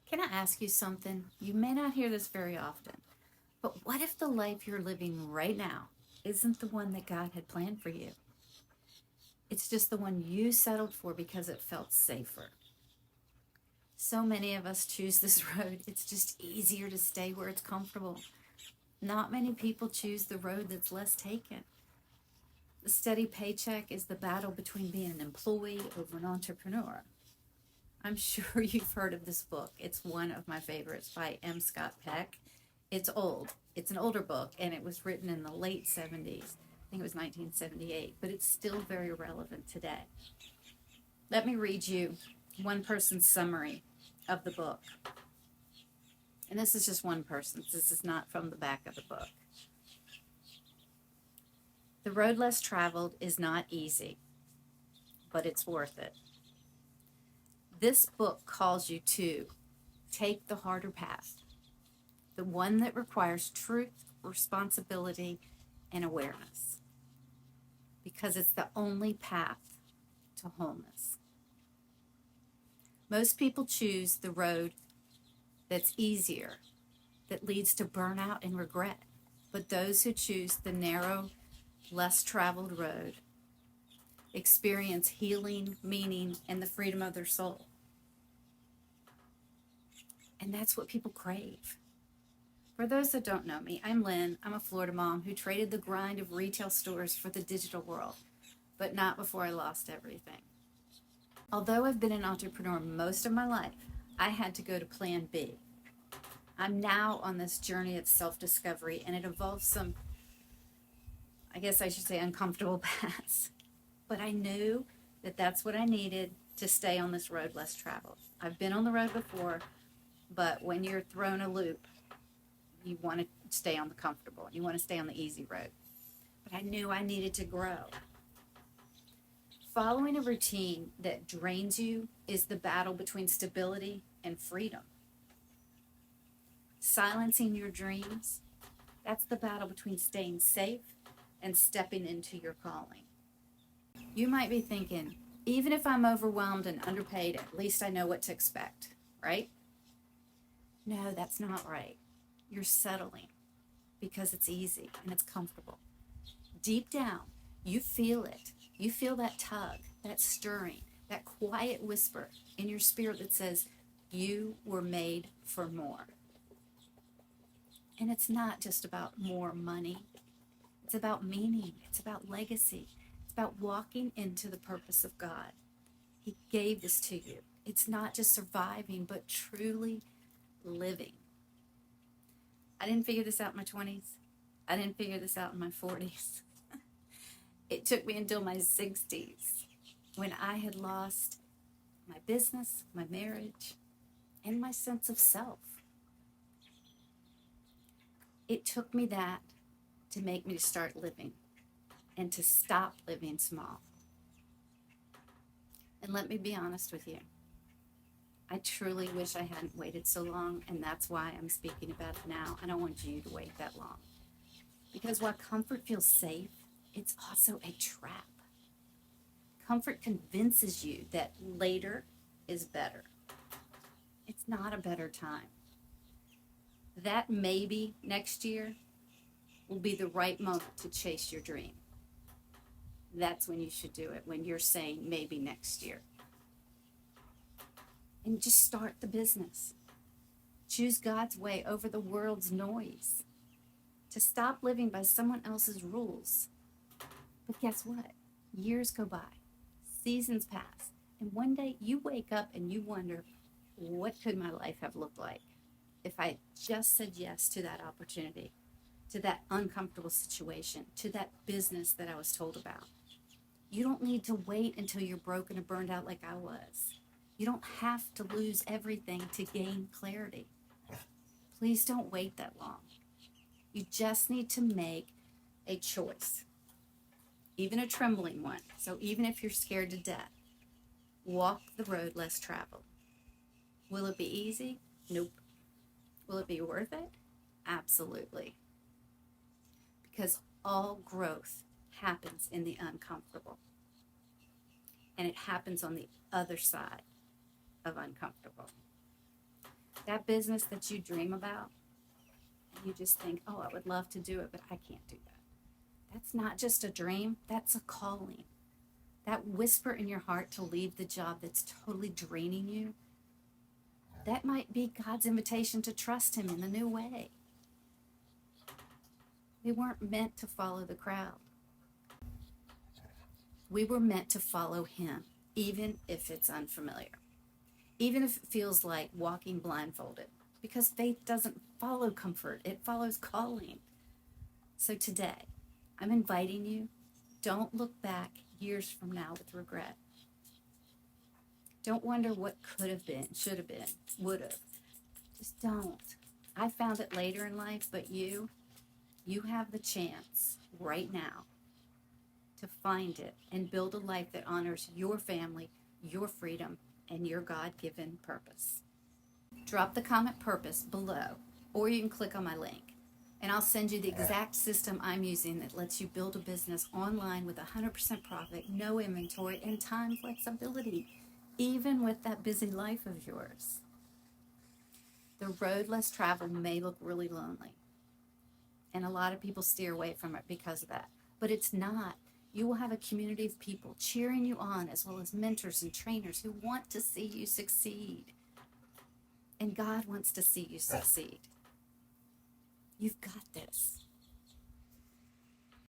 Can I ask you something? You may not hear this very often, but what if the life you're living right now isn't the one that God had planned for you? It's just the one you settled for because it felt safer. So many of us choose this road. It's just easier to stay where it's comfortable. Not many people choose the road that's less taken. The steady paycheck is the battle between being an employee over an entrepreneur. I'm sure you've heard of this book. It's one of my favorites by M. Scott Peck. It's old. It's an older book, and it was written in the late 70s. I think it was 1978, but it's still very relevant today. Let me read you one person's summary of the book. And this is just one person's. This is not from the back of the book. The road less traveled is not easy, but it's worth it. This book calls you to take the harder path, the one that requires truth, responsibility, and awareness, because it's the only path to wholeness. Most people choose the road that's easier, that leads to burnout and regret, but those who choose the narrow, less traveled road experience healing, meaning, and the freedom of their soul. And that's what people crave. For those that don't know me, I'm Lynn. I'm a Florida mom who traded the grind of retail stores for the digital world, but not before I lost everything. Although I've been an entrepreneur most of my life, I had to go to plan B. I'm now on this journey of self-discovery, and it involves some, I guess I should say, uncomfortable paths. But I knew that that's what I needed to stay on this road less traveled. I've been on the road before, but when you're thrown a loop, you want to stay on the comfortable. You want to stay on the easy road. But I knew I needed to grow. Following a routine that drains you is the battle between stability and freedom. Silencing your dreams, that's the battle between staying safe and stepping into your calling. You might be thinking, even if I'm overwhelmed and underpaid, at least I know what to expect, right? No, that's not right. You're settling because it's easy and it's comfortable. Deep down, you feel it. You feel that tug, that stirring, that quiet whisper in your spirit that says, you were made for more. And it's not just about more money. It's about meaning. It's about legacy. It's about walking into the purpose of God. He gave this to you. It's not just surviving, but truly living. I didn't figure this out in my 20s. I didn't figure this out in my 40s. It took me until my 60s when I had lost my business, my marriage, and my sense of self. It took me that to make me start living and to stop living small. And let me be honest with you. I truly wish I hadn't waited so long, and that's why I'm speaking about it now. I don't want you to wait that long. Because while comfort feels safe, it's also a trap. Comfort convinces you that later is better. It's not a better time. That maybe next year will be the right moment to chase your dream. That's when you should do it, when you're saying maybe next year. And just start the business. Choose God's way over the world's noise. To stop living by someone else's rules. But guess what? Years go by. Seasons pass. And one day you wake up and you wonder, what could my life have looked like if I just said yes to that opportunity, to that uncomfortable situation, to that business that I was told about? You don't need to wait until you're broken or burned out like I was. You don't have to lose everything to gain clarity. Please don't wait that long. You just need to make a choice, even a trembling one. So even if you're scared to death, walk the road less traveled. Will it be easy? Nope. Will it be worth it? Absolutely. Because all growth happens in the uncomfortable. And it happens on the other side of uncomfortable. That business that you dream about, and you just think, oh, I would love to do it, but I can't do that. That's not just a dream, that's a calling. That whisper in your heart to leave the job that's totally draining you, that might be God's invitation to trust Him in a new way. We weren't meant to follow the crowd. We were meant to follow Him, even if it's unfamiliar, even if it feels like walking blindfolded, because faith doesn't follow comfort, it follows calling. So today, I'm inviting you, don't look back years from now with regret. Don't wonder what could have been, should have been, would have. Just don't. I found it later in life, but you have the chance right now to find it and build a life that honors your family, your freedom, and your God-given purpose. Drop the comment purpose below, or you can click on my link, and I'll send you the exact system I'm using that lets you build a business online with 100% profit, no inventory, and time flexibility, even with that busy life of yours. The road less traveled may look really lonely, and a lot of people steer away from it because of that, but it's not. You will have a community of people cheering you on, as well as mentors and trainers who want to see you succeed. And God wants to see you succeed. You've got this.